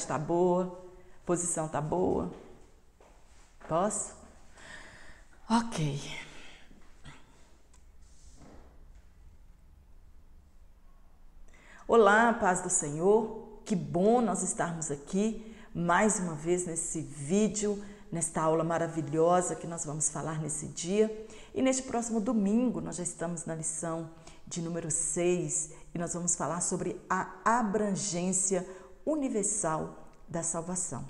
qualidade tá boa, posição tá boa. Posso? Ok. Olá, paz do Senhor. Que bom nós estarmos aqui mais uma vez nesse vídeo, nesta aula maravilhosa que nós vamos falar nesse dia. E neste próximo domingo nós já estamos na lição de número 6 e nós vamos falar sobre a abrangência universal da salvação.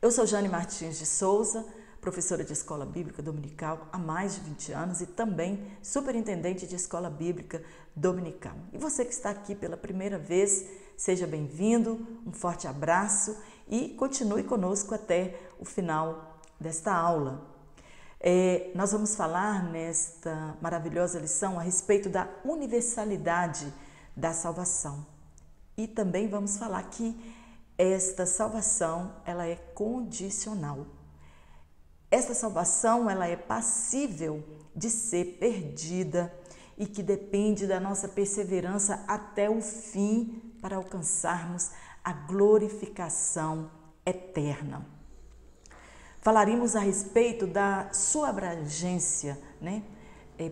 Eu sou Jane Martins de Souza, professora de Escola Bíblica Dominical há mais de 20 anos e também superintendente de Escola Bíblica Dominical. E você que está aqui pela primeira vez, seja bem-vindo, um forte abraço e continue conosco até o final desta aula. Nós vamos falar nesta maravilhosa lição a respeito da universalidade da salvação. E também vamos falar que esta salvação, ela é condicional. Esta salvação, ela é passível de ser perdida e que depende da nossa perseverança até o fim para alcançarmos a glorificação eterna. Falaremos a respeito da sua abrangência, né?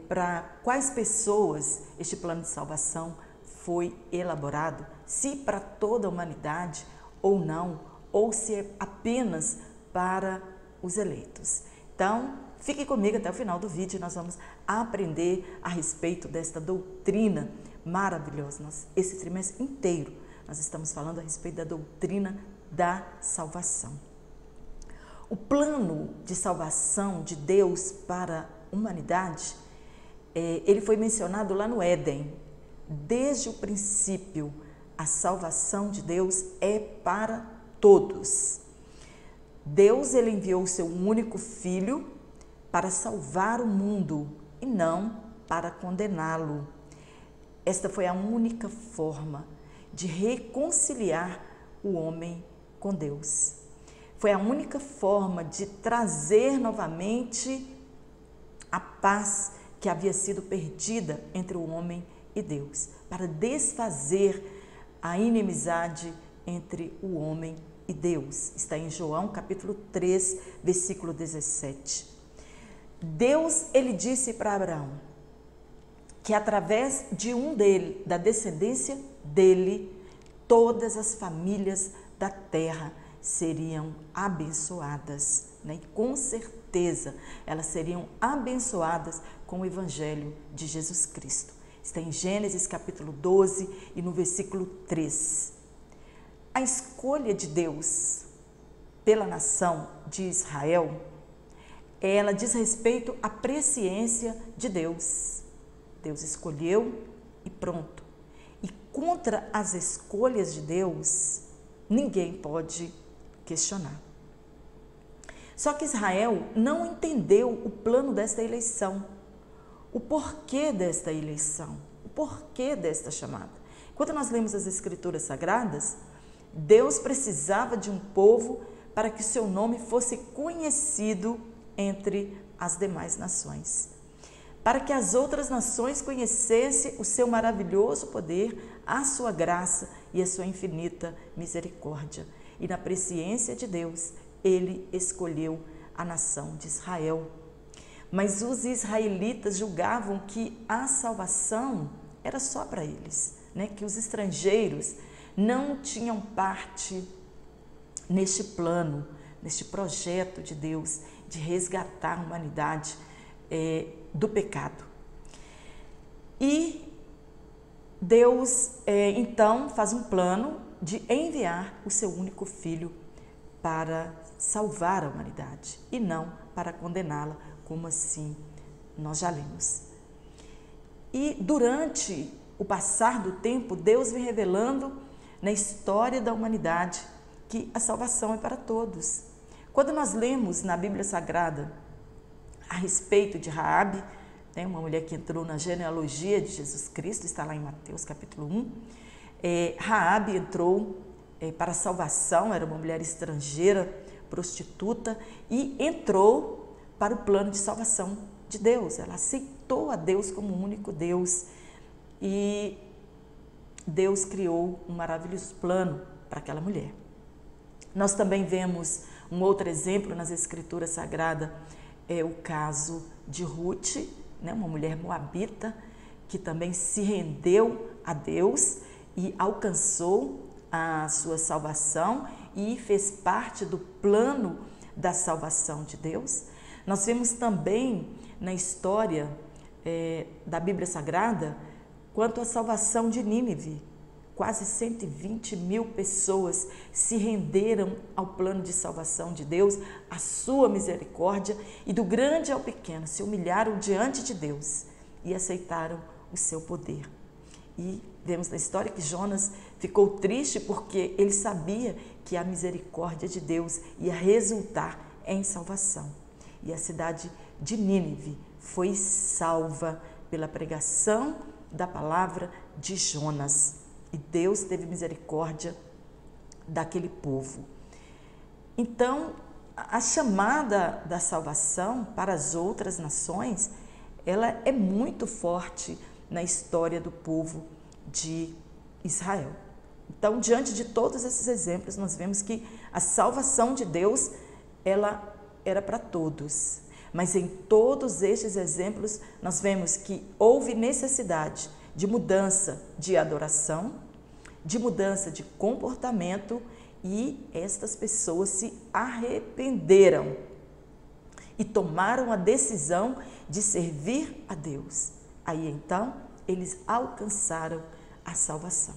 Para quais pessoas este plano de salvação foi elaborado, se para toda a humanidade ou não, ou se é apenas para os eleitos. Então, fique comigo até o final do vídeo e nós vamos aprender a respeito desta doutrina maravilhosa. Esse trimestre inteiro nós estamos falando a respeito da doutrina da salvação. O plano de salvação de Deus para a humanidade, ele foi mencionado lá no Éden. Desde o princípio, a salvação de Deus é para todos. Deus, ele enviou o seu único filho para salvar o mundo e não para condená-lo. Esta foi a única forma de reconciliar o homem com Deus. Foi a única forma de trazer novamente a paz que havia sido perdida entre o homem e Deus, para desfazer a inimizade entre o homem e Deus. Está em João capítulo 3, versículo 17. Deus, ele disse para Abraão que através de da descendência dele, todas as famílias da terra seriam abençoadas, né? E com certeza elas seriam abençoadas com o evangelho de Jesus Cristo. Está em Gênesis capítulo 12 e no versículo 3. A escolha de Deus pela nação de Israel, ela diz respeito à presciência de Deus. Deus escolheu e pronto. E contra as escolhas de Deus, ninguém pode questionar. Só que Israel não entendeu o plano desta eleição, o porquê desta eleição, o porquê desta chamada. Quando nós lemos as Escrituras Sagradas, Deus precisava de um povo para que o seu nome fosse conhecido entre as demais nações, para que as outras nações conhecessem o seu maravilhoso poder, a sua graça e a sua infinita misericórdia. E na presciência de Deus, ele escolheu a nação de Israel. Mas os israelitas julgavam que a salvação era só para eles, né? Que os estrangeiros não tinham parte neste plano, neste projeto de Deus de resgatar a humanidade do pecado. E Deus, então, faz um plano de enviar o seu único filho para salvar a humanidade e não para condená-la, como assim nós já lemos. E durante o passar do tempo, Deus vem revelando na história da humanidade que a salvação é para todos. Quando nós lemos na Bíblia Sagrada a respeito de Raabe, né, uma mulher que entrou na genealogia de Jesus Cristo, está lá em Mateus capítulo 1, Raabe entrou para a salvação, era uma mulher estrangeira, prostituta, e entrou para o plano de salvação de Deus. Ela aceitou a Deus como o único Deus e Deus criou um maravilhoso plano para aquela mulher. Nós também vemos um outro exemplo nas Escrituras Sagradas, é o caso de Ruth, né, uma mulher moabita, que também se rendeu a Deus e alcançou a sua salvação e fez parte do plano da salvação de Deus. Nós vemos também na história da Bíblia Sagrada quanto à salvação de Nínive. Quase 120 mil pessoas se renderam ao plano de salvação de Deus, à sua misericórdia, e do grande ao pequeno se humilharam diante de Deus e aceitaram o seu poder. E vemos na história que Jonas ficou triste porque ele sabia que a misericórdia de Deus ia resultar em salvação. E a cidade de Nínive foi salva pela pregação da palavra de Jonas. E Deus teve misericórdia daquele povo. Então, a chamada da salvação para as outras nações, ela é muito forte na história do povo de Israel. Então, diante de todos esses exemplos, nós vemos que a salvação de Deus, ela era para todos. Mas em todos estes exemplos, nós vemos que houve necessidade de mudança de adoração, de mudança de comportamento, e estas pessoas se arrependeram e tomaram a decisão de servir a Deus. Aí então, eles alcançaram a salvação.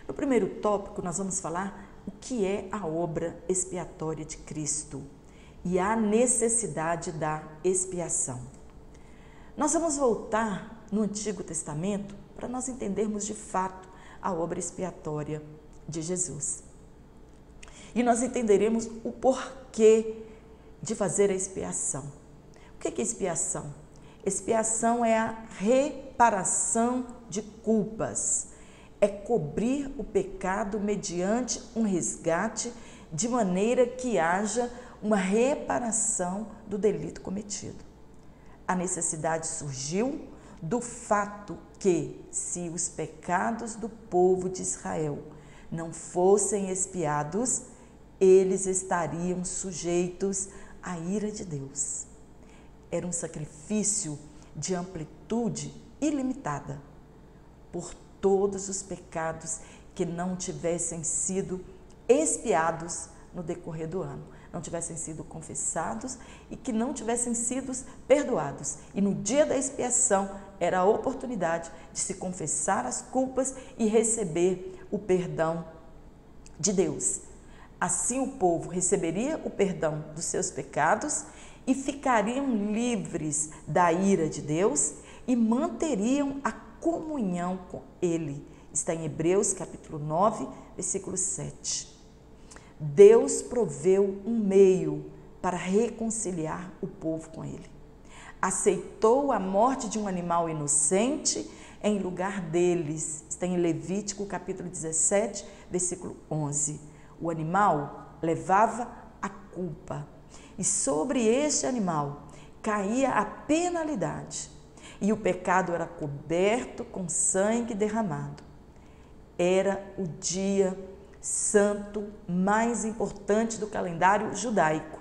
No primeiro tópico, nós vamos falar o que é a obra expiatória de Cristo e a necessidade da expiação. Nós vamos voltar no Antigo Testamento para nós entendermos de fato a obra expiatória de Jesus. E nós entenderemos o porquê de fazer a expiação. O que é expiação? Expiação é a reparação de culpas, é cobrir o pecado mediante um resgate, de maneira que haja uma reparação do delito cometido. A necessidade surgiu do fato que, se os pecados do povo de Israel não fossem expiados, eles estariam sujeitos à ira de Deus. Era um sacrifício de amplitude ilimitada por todos os pecados que não tivessem sido expiados no decorrer do ano, não tivessem sido confessados e que não tivessem sido perdoados. E no dia da expiação era a oportunidade de se confessar as culpas e receber o perdão de Deus. Assim o povo receberia o perdão dos seus pecados e ficariam livres da ira de Deus e manteriam a comunhão com Ele. Está em Hebreus capítulo 9, versículo 7. Deus proveu um meio para reconciliar o povo com Ele. Aceitou a morte de um animal inocente em lugar deles. Está em Levítico capítulo 17, versículo 11. O animal levava a culpa e sobre este animal caía a penalidade e o pecado era coberto com sangue derramado. Era o dia santo mais importante do calendário judaico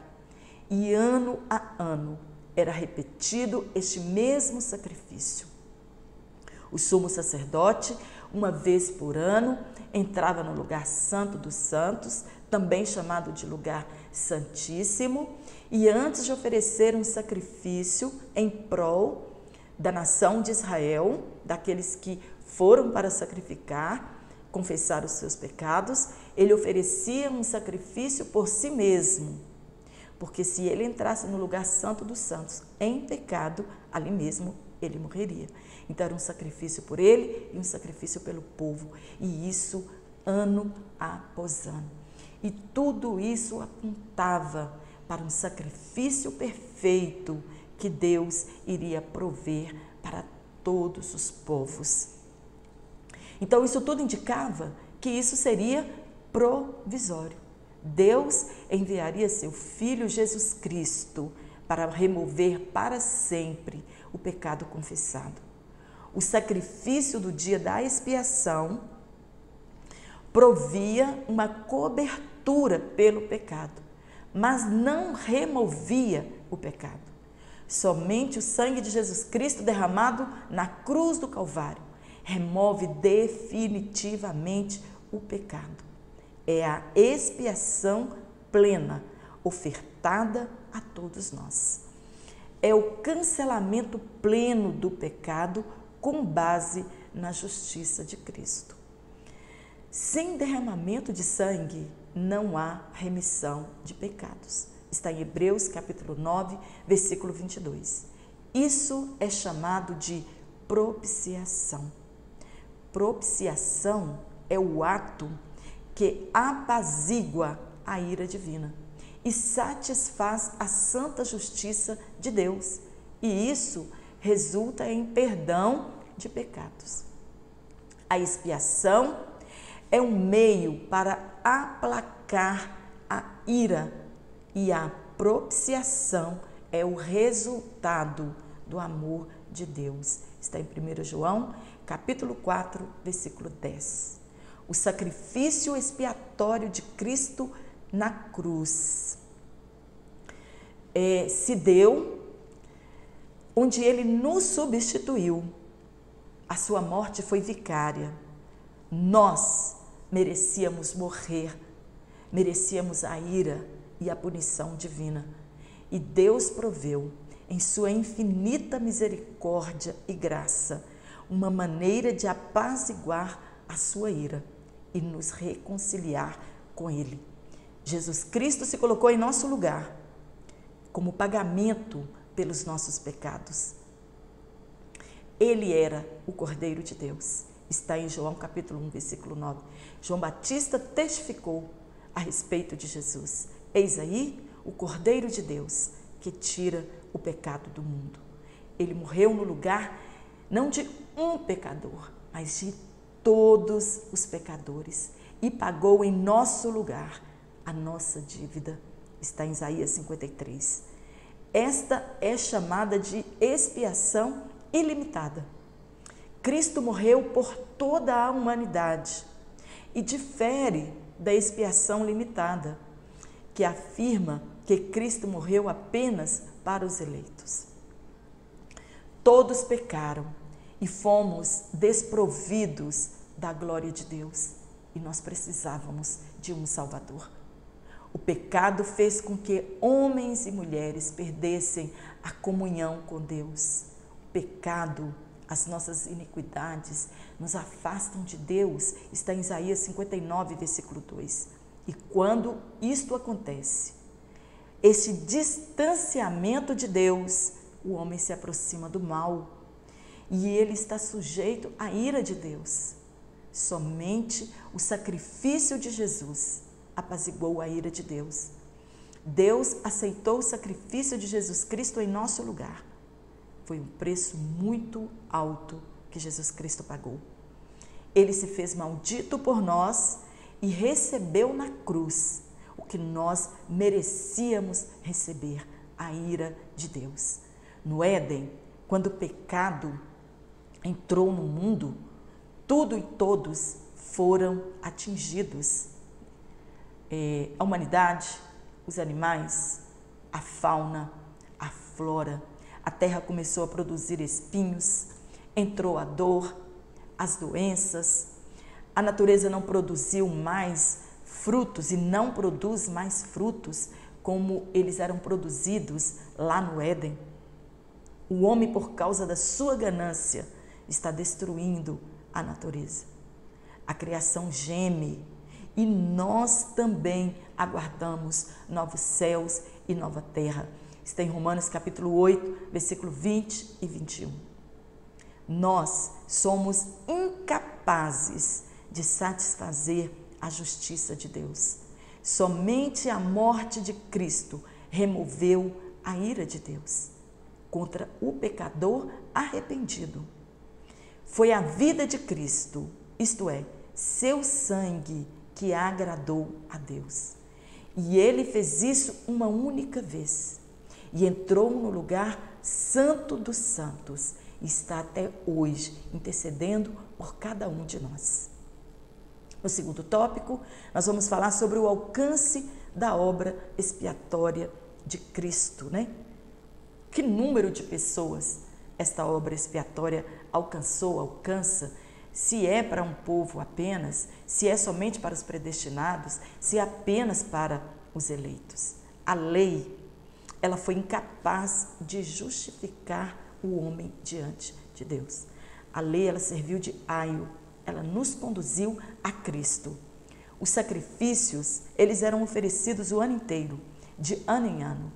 e ano a ano era repetido este mesmo sacrifício. O sumo sacerdote, uma vez por ano, entrava no lugar santo dos santos, também chamado de lugar santíssimo, e antes de oferecer um sacrifício em prol da nação de Israel, daqueles que foram para sacrificar, confessar os seus pecados, ele oferecia um sacrifício por si mesmo, porque se ele entrasse no lugar santo dos santos em pecado, ali mesmo ele morreria. Então era um sacrifício por ele e um sacrifício pelo povo, e isso ano após ano. E tudo isso apontava para um sacrifício perfeito que Deus iria prover para todos os povos. Então isso tudo indicava que isso seria provisório. Deus enviaria seu Filho Jesus Cristo para remover para sempre o pecado confessado. O sacrifício do dia da expiação provia uma cobertura captura pelo pecado, mas não removia o pecado. Somente o sangue de Jesus Cristo derramado na cruz do Calvário remove definitivamente o pecado. É a expiação plena ofertada a todos nós. É o cancelamento pleno do pecado com base na justiça de Cristo. Sem derramamento de sangue, não há remissão de pecados. Está em Hebreus capítulo 9, versículo 22. Isso é chamado de propiciação. Propiciação é o ato que apazigua a ira divina e satisfaz a santa justiça de Deus. E isso resulta em perdão de pecados. A expiação é um meio para aplacar a ira e a propiciação é o resultado do amor de Deus. Está em 1 João, capítulo 4, versículo 10. O sacrifício expiatório de Cristo na cruz se deu onde Ele nos substituiu. A sua morte foi vicária. Nós merecíamos morrer, merecíamos a ira e a punição divina. E Deus proveu, em sua infinita misericórdia e graça, uma maneira de apaziguar a sua ira e nos reconciliar com Ele. Jesus Cristo se colocou em nosso lugar, como pagamento pelos nossos pecados. Ele era o Cordeiro de Deus. Está em João capítulo 1, versículo 9. João Batista testificou a respeito de Jesus. Eis aí o Cordeiro de Deus que tira o pecado do mundo. Ele morreu no lugar não de um pecador, mas de todos os pecadores e pagou em nosso lugar a nossa dívida. Está em Isaías 53. Esta é chamada de expiação ilimitada. Cristo morreu por toda a humanidade e difere da expiação limitada, que afirma que Cristo morreu apenas para os eleitos. Todos pecaram e fomos desprovidos da glória de Deus e nós precisávamos de um Salvador. O pecado fez com que homens e mulheres perdessem a comunhão com Deus. O pecado, as nossas iniquidades, nos afastam de Deus. Está em Isaías 59, versículo 2. E quando isto acontece, esse distanciamento de Deus, o homem se aproxima do mal e ele está sujeito à ira de Deus. Somente o sacrifício de Jesus apaziguou a ira de Deus. Deus aceitou o sacrifício de Jesus Cristo em nosso lugar. Foi um preço muito alto que Jesus Cristo pagou. Ele se fez maldito por nós e recebeu na cruz o que nós merecíamos receber, a ira de Deus. No Éden, quando o pecado entrou no mundo, tudo e todos foram atingidos. A humanidade, os animais, a fauna, a flora, a terra começou a produzir espinhos, entrou a dor, as doenças, a natureza não produziu mais frutos e não produz mais frutos como eles eram produzidos lá no Éden. O homem, por causa da sua ganância, está destruindo a natureza. A criação geme e nós também aguardamos novos céus e nova terra. Está em Romanos capítulo 8, versículo 20 e 21. Nós somos incapazes de satisfazer a justiça de Deus. Somente a morte de Cristo removeu a ira de Deus contra o pecador arrependido. Foi a vida de Cristo, isto é, seu sangue, que agradou a Deus. E ele fez isso uma única vez e entrou no lugar santo dos santos e está até hoje intercedendo por cada um de nós. No segundo tópico, nós vamos falar sobre o alcance da obra expiatória de Cristo, né? Que número de pessoas esta obra expiatória alcança, se é para um povo apenas, se é somente para os predestinados, se é apenas para os eleitos. A lei, ela foi incapaz de justificar o homem diante de Deus. A lei, ela serviu de aio, ela nos conduziu a Cristo. Os sacrifícios, eles eram oferecidos o ano inteiro, de ano em ano.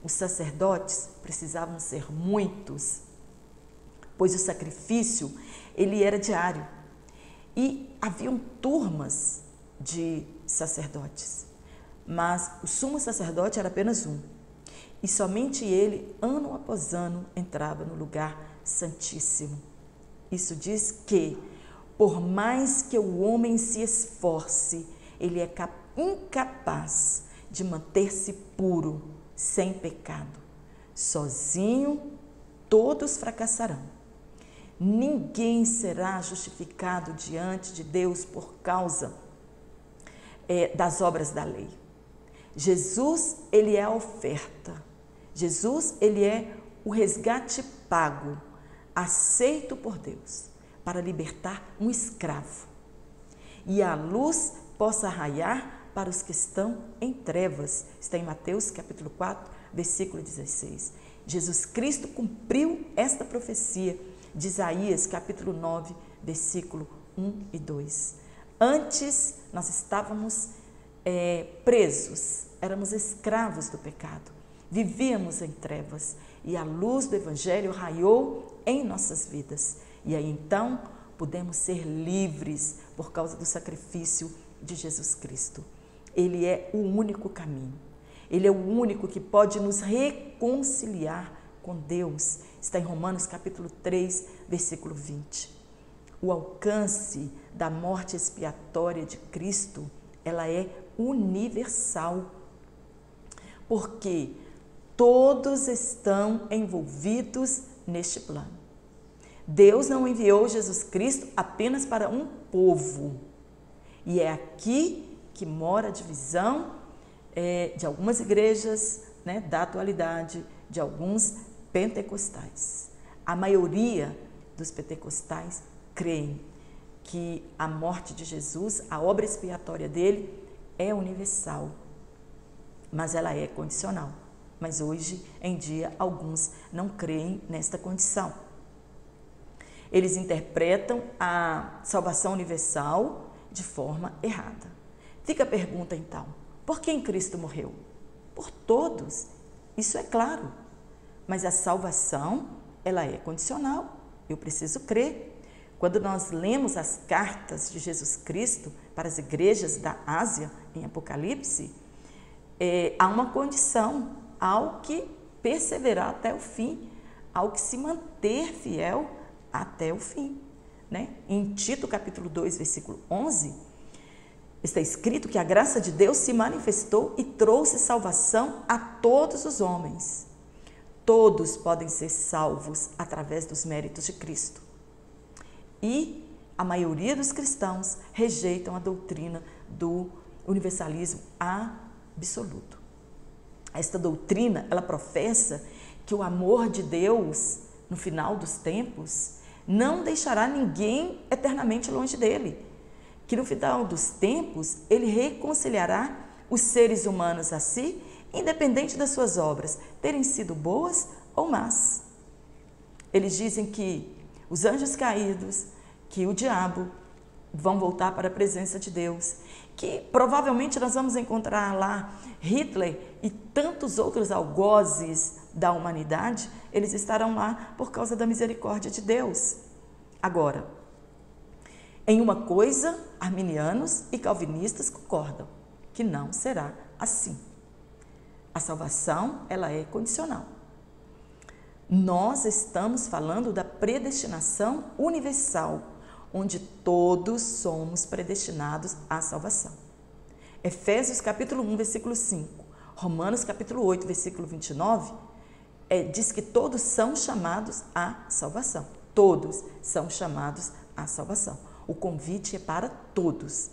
Os sacerdotes precisavam ser muitos, pois o sacrifício, ele era diário. E haviam turmas de sacerdotes, mas o sumo sacerdote era apenas um. E somente ele, ano após ano, entrava no lugar santíssimo. Isso diz que, por mais que o homem se esforce, ele é incapaz de manter-se puro, sem pecado. Sozinho, todos fracassarão. Ninguém será justificado diante de Deus por causa das obras da lei. Jesus, ele é a oferta. Jesus, ele é o resgate pago, aceito por Deus, para libertar um escravo. E a luz possa raiar para os que estão em trevas. Está em Mateus capítulo 4, versículo 16. Jesus Cristo cumpriu esta profecia de Isaías capítulo 9, versículo 1 e 2. Antes nós estávamos presos, éramos escravos do pecado, vivíamos em trevas e a luz do Evangelho raiou em nossas vidas. E aí então podemos ser livres por causa do sacrifício de Jesus Cristo. Ele é o único caminho, ele é o único que pode nos reconciliar com Deus. Está em Romanos capítulo 3, versículo 20. O alcance da morte expiatória de Cristo, ela é universal, porque todos estão envolvidos neste plano. Deus não enviou Jesus Cristo apenas para um povo, e é aqui que mora a divisão de algumas igrejas, né, da atualidade, de alguns pentecostais. A maioria dos pentecostais creem que a morte de Jesus, a obra expiatória dele, é universal, mas ela é condicional. Mas hoje em dia alguns não creem nesta condição. Eles interpretam a salvação universal de forma errada. Fica a pergunta então, por quem Cristo morreu? Por todos, isso é claro, mas a salvação, ela é condicional, eu preciso crer. Quando nós lemos as cartas de Jesus Cristo para as igrejas da Ásia, em Apocalipse, há uma condição, ao que perseverar até o fim, ao que se manter fiel até o fim, né? Em Tito capítulo 2, versículo 11, está escrito que a graça de Deus se manifestou e trouxe salvação a todos os homens. Todos podem ser salvos através dos méritos de Cristo. E a maioria dos cristãos rejeitam a doutrina do universalismo absoluto. Esta doutrina, ela professa que o amor de Deus, no final dos tempos, não deixará ninguém eternamente longe dele. Que no final dos tempos, ele reconciliará os seres humanos a si, independente das suas obras, terem sido boas ou más. Eles dizem que os anjos caídos, que o diabo vão voltar para a presença de Deus, que provavelmente nós vamos encontrar lá Hitler e tantos outros algozes da humanidade, eles estarão lá por causa da misericórdia de Deus. Agora, em uma coisa, arminianos e calvinistas concordam, que não será assim. A salvação, ela é condicional. Nós estamos falando da predestinação universal, onde todos somos predestinados à salvação. Efésios capítulo 1, versículo 5, Romanos capítulo 8, versículo 29, diz que todos são chamados à salvação. Todos são chamados à salvação. O convite é para todos.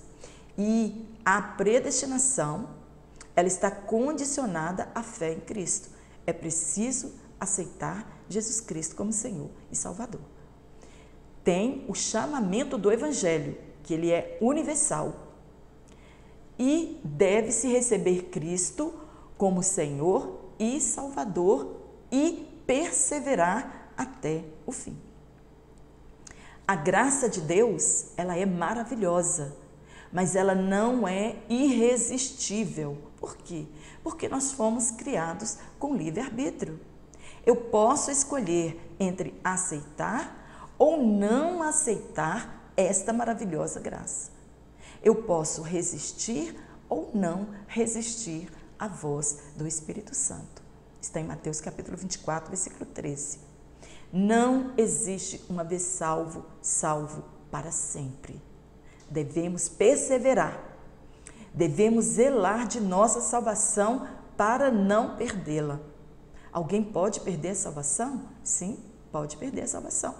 E a predestinação, ela está condicionada à fé em Cristo. É preciso aceitar Jesus Cristo como Senhor e Salvador. Tem o chamamento do Evangelho, que ele é universal. E deve-se receber Cristo como Senhor e Salvador e perseverar até o fim. A graça de Deus, ela é maravilhosa, mas ela não é irresistível. Por quê? Porque nós fomos criados com livre-arbítrio. Eu posso escolher entre aceitar ou não aceitar esta maravilhosa graça. Eu posso resistir ou não resistir à voz do Espírito Santo. Está em Mateus capítulo 24, versículo 13. Não existe uma vez salvo, salvo para sempre. Devemos perseverar. Devemos zelar de nossa salvação para não perdê-la. Alguém pode perder a salvação? Sim, pode perder a salvação.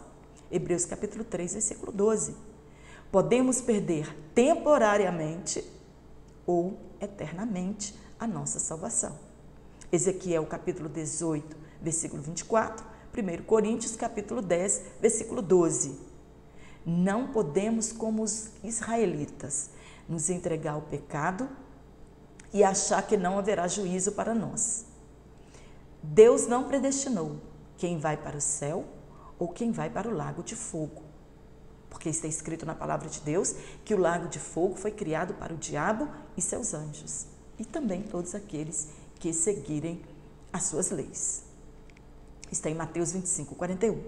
Hebreus capítulo 3, versículo 12. Podemos perder temporariamente ou eternamente a nossa salvação. Ezequiel capítulo 18, versículo 24. 1 Coríntios capítulo 10, versículo 12. Não podemos, como os israelitas, nos entregar ao pecado e achar que não haverá juízo para nós. Deus não predestinou quem vai para o céu ou quem vai para o lago de fogo. Porque está escrito na palavra de Deus que o lago de fogo foi criado para o diabo e seus anjos. E também todos aqueles que seguirem as suas leis. Está em Mateus 25, 41.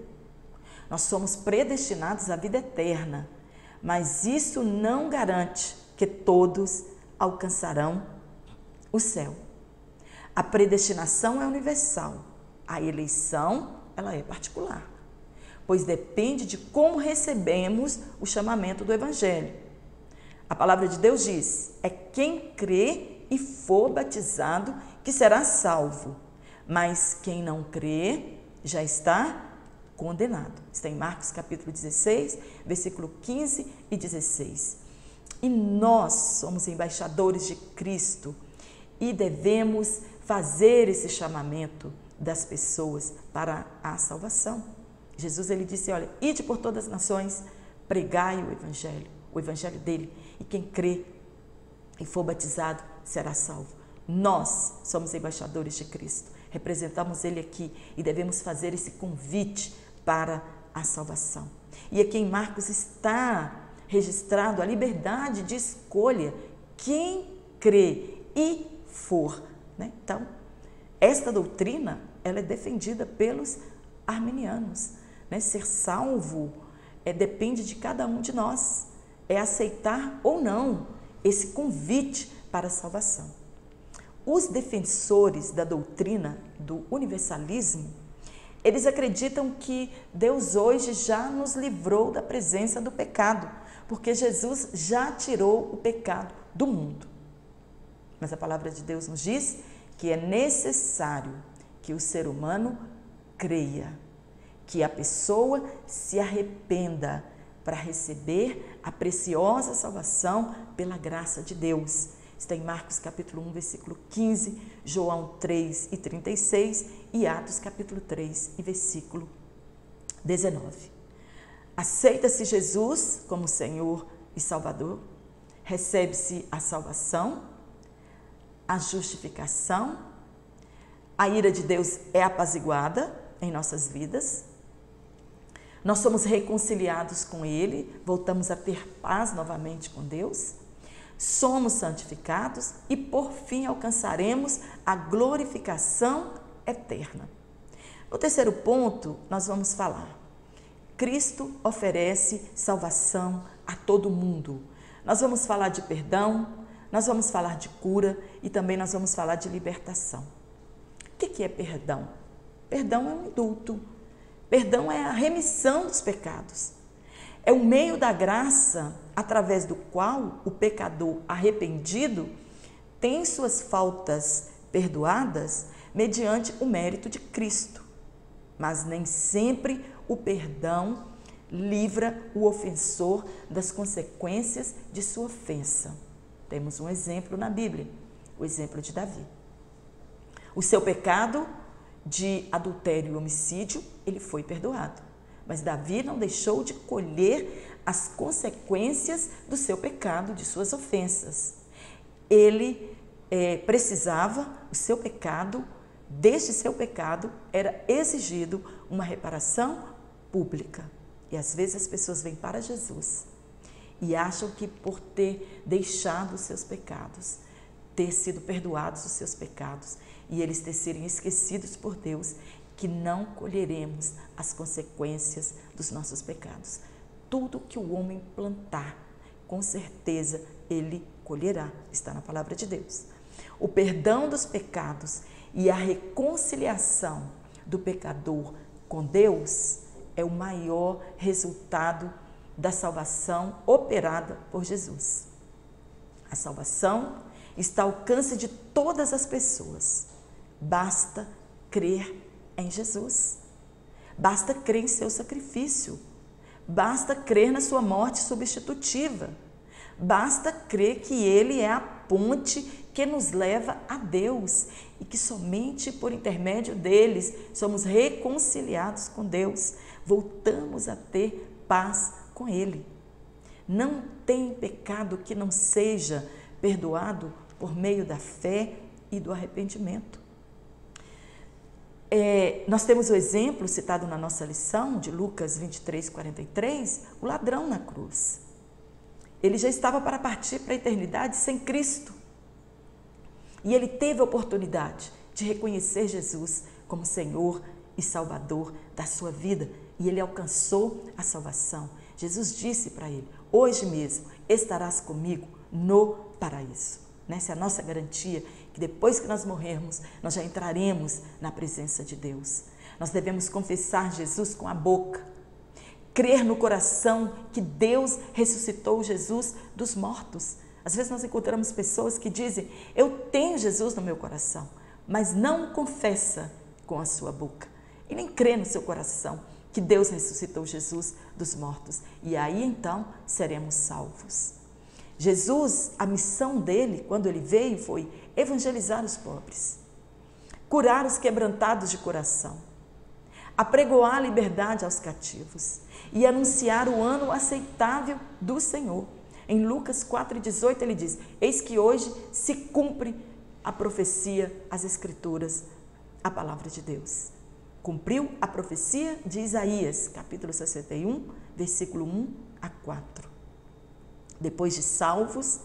Nós somos predestinados à vida eterna, mas isso não garante que todos alcançarão o céu. A predestinação é universal, a eleição ela é particular, pois depende de como recebemos o chamamento do Evangelho. A palavra de Deus diz, é quem crê e for batizado que será salvo. Mas quem não crê já está condenado. Está em Marcos capítulo 16, versículo 15 e 16. E nós somos embaixadores de Cristo e devemos fazer esse chamamento das pessoas para a salvação. Jesus ele disse, olha, ide por todas as nações, pregai o evangelho dele, e quem crê e for batizado será salvo. Nós somos embaixadores de Cristo, representamos Ele aqui e devemos fazer esse convite para a salvação. E aqui em Marcos está registrado a liberdade de escolha, quem crê e for. Né? Então, esta doutrina ela é defendida pelos arminianos. Né? Ser salvo depende de cada um de nós, é aceitar ou não esse convite para a salvação. Os defensores da doutrina do universalismo, eles acreditam que Deus hoje já nos livrou da presença do pecado, porque Jesus já tirou o pecado do mundo. Mas a palavra de Deus nos diz que é necessário que o ser humano creia, que a pessoa se arrependa para receber a preciosa salvação pela graça de Deus. Está em Marcos capítulo 1, versículo 15, João 3 e 36 e Atos capítulo 3 e versículo 19. Aceita-se Jesus como Senhor e Salvador, recebe-se a salvação, a justificação, a ira de Deus é apaziguada em nossas vidas, nós somos reconciliados com Ele, voltamos a ter paz novamente com Deus, somos santificados e, por fim, alcançaremos a glorificação eterna. No terceiro ponto, nós vamos falar. Cristo oferece salvação a todo mundo. Nós vamos falar de perdão, nós vamos falar de cura e também nós vamos falar de libertação. O que é perdão? Perdão é um indulto. Perdão é a remissão dos pecados. É o meio da graça através do qual o pecador arrependido tem suas faltas perdoadas mediante o mérito de Cristo. Mas nem sempre o perdão livra o ofensor das consequências de sua ofensa. Temos um exemplo na Bíblia, o exemplo de Davi. O seu pecado de adultério e homicídio, ele foi perdoado. Mas Davi não deixou de colher as consequências do seu pecado, de suas ofensas. Ele precisava, o seu pecado, deste seu pecado, era exigido uma reparação pública. E às vezes as pessoas vêm para Jesus e acham que por ter deixado os seus pecados, ter sido perdoados os seus pecados e eles ter serem esquecidos por Deus, que não colheremos as consequências dos nossos pecados. Tudo que o homem plantar, com certeza ele colherá, está na palavra de Deus. O perdão dos pecados e a reconciliação do pecador com Deus é o maior resultado da salvação operada por Jesus. A salvação está ao alcance de todas as pessoas. Basta crer em Jesus. Basta crer em seu sacrifício. Basta crer na sua morte substitutiva. Basta crer que Ele é a ponte que nos leva a Deus e que somente por intermédio deles somos reconciliados com Deus, voltamos a ter paz com Ele. Não tem pecado que não seja perdoado por meio da fé e do arrependimento. Nós temos o exemplo citado na nossa lição de Lucas 23, 43, o ladrão na cruz. Ele já estava para partir para a eternidade sem Cristo. E ele teve a oportunidade de reconhecer Jesus como Senhor e Salvador da sua vida. E ele alcançou a salvação. Jesus disse para ele: hoje mesmo estarás comigo no paraíso. Essa é a nossa garantia, que depois que nós morrermos, nós já entraremos na presença de Deus. Nós devemos confessar Jesus com a boca, crer no coração que Deus ressuscitou Jesus dos mortos. Às vezes nós encontramos pessoas que dizem: eu tenho Jesus no meu coração, mas não confessa com a sua boca e nem crê no seu coração que Deus ressuscitou Jesus dos mortos. E aí então seremos salvos. Jesus, a missão dele, quando ele veio, foi evangelizar os pobres, curar os quebrantados de coração, apregoar a liberdade aos cativos e anunciar o ano aceitável do Senhor. Em Lucas 4,18 ele diz: eis que hoje se cumpre a profecia, as escrituras, a palavra de Deus. Cumpriu a profecia de Isaías, capítulo 61, versículo 1 a 4. Depois de salvos,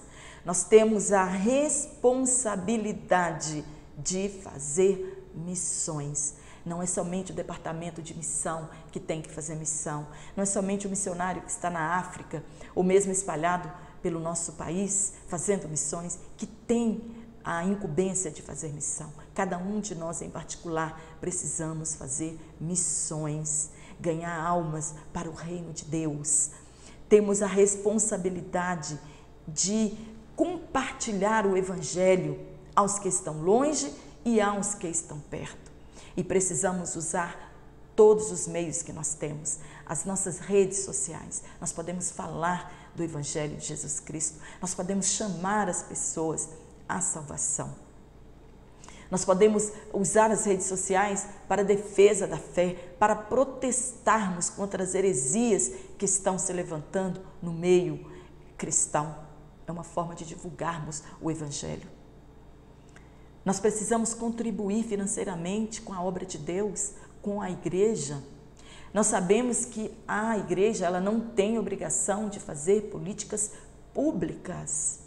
nós temos a responsabilidade de fazer missões. Não é somente o departamento de missão que tem que fazer missão. Não é somente o missionário que está na África, ou mesmo espalhado pelo nosso país, fazendo missões, que tem a incumbência de fazer missão. Cada um de nós, em particular, precisamos fazer missões, ganhar almas para o reino de Deus. Temos a responsabilidade de compartilhar o Evangelho aos que estão longe e aos que estão perto. E precisamos usar todos os meios que nós temos, as nossas redes sociais. Nós podemos falar do Evangelho de Jesus Cristo, nós podemos chamar as pessoas à salvação. Nós podemos usar as redes sociais para a defesa da fé, para protestarmos contra as heresias que estão se levantando no meio cristão. É uma forma de divulgarmos o Evangelho. Nós precisamos contribuir financeiramente com a obra de Deus, com a igreja. Nós sabemos que a igreja ela não tem obrigação de fazer políticas públicas,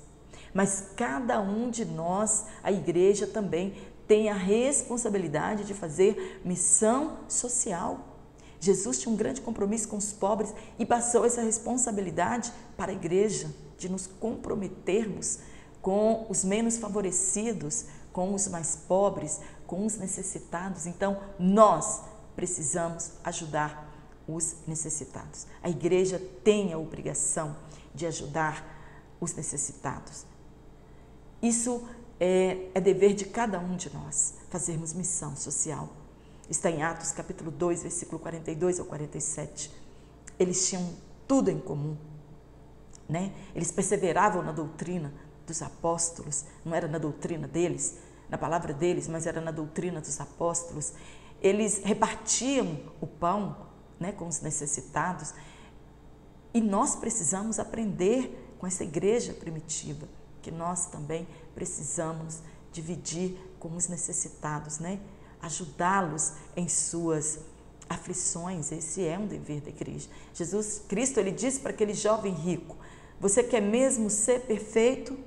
mas cada um de nós, a igreja também, tem a responsabilidade de fazer missão social. Jesus tinha um grande compromisso com os pobres e passou essa responsabilidade para a igreja, de nos comprometermos com os menos favorecidos, com os mais pobres, com os necessitados. Então, nós precisamos ajudar os necessitados. A igreja tem a obrigação de ajudar os necessitados. Isso é dever de cada um de nós, fazermos missão social. Está em Atos capítulo 2, versículo 42 ao 47. Eles tinham tudo em comum, né? Eles perseveravam na doutrina dos apóstolos, não era na doutrina deles, na palavra deles, mas era na doutrina dos apóstolos. Eles repartiam o pão, né, com os necessitados. E nós precisamos aprender com essa igreja primitiva, que nós também precisamos dividir com os necessitados, né? Ajudá-los em suas aflições. Esse é um dever da igreja. Jesus Cristo, ele disse para aquele jovem rico: você quer mesmo ser perfeito?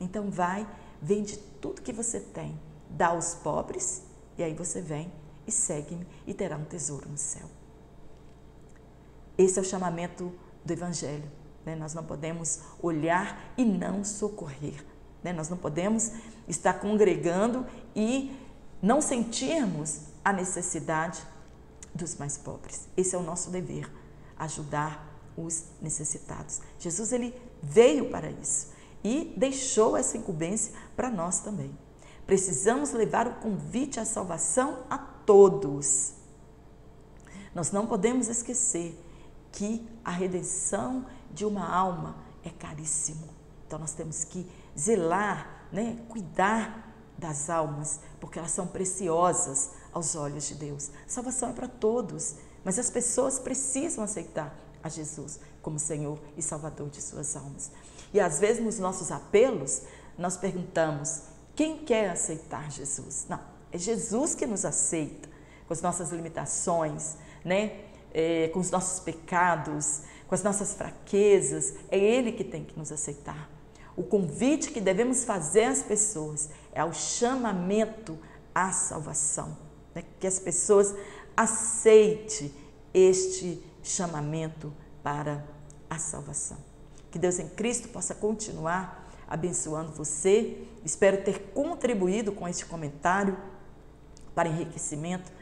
Então vai, vende tudo que você tem, dá aos pobres, e aí você vem e segue-me e terá um tesouro no céu. Esse é o chamamento do Evangelho, né? Nós não podemos olhar e não socorrer, né? Nós não podemos estar congregando e não sentirmos a necessidade dos mais pobres. Esse é o nosso dever, ajudar os necessitados. Jesus, ele veio para isso e deixou essa incumbência para nós também. Precisamos levar o convite à salvação a todos. Nós não podemos esquecer que a redenção de uma alma é caríssimo. Então nós temos que zelar, né, cuidar das almas, porque elas são preciosas aos olhos de Deus. Salvação é para todos, mas as pessoas precisam aceitar a Jesus como Senhor e Salvador de suas almas. E às vezes nos nossos apelos nós perguntamos: quem quer aceitar Jesus? Não, é Jesus que nos aceita, com as nossas limitações, né? Com os nossos pecados, com as nossas fraquezas. É Ele que tem que nos aceitar. O convite que devemos fazer às pessoas é o chamamento à salvação, né? Que as pessoas aceitem este chamamento para a salvação. Que Deus em Cristo possa continuar abençoando você. Espero ter contribuído com este comentário para enriquecimento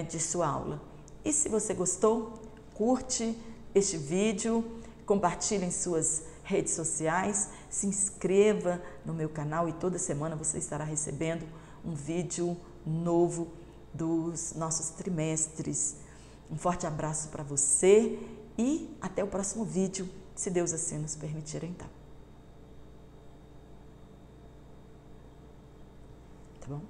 de sua aula. E se você gostou, curte este vídeo, compartilhe em suas redes sociais, se inscreva no meu canal e toda semana você estará recebendo um vídeo novo dos nossos trimestres. Um forte abraço para você e até o próximo vídeo, se Deus assim nos permitir então. Tá bom?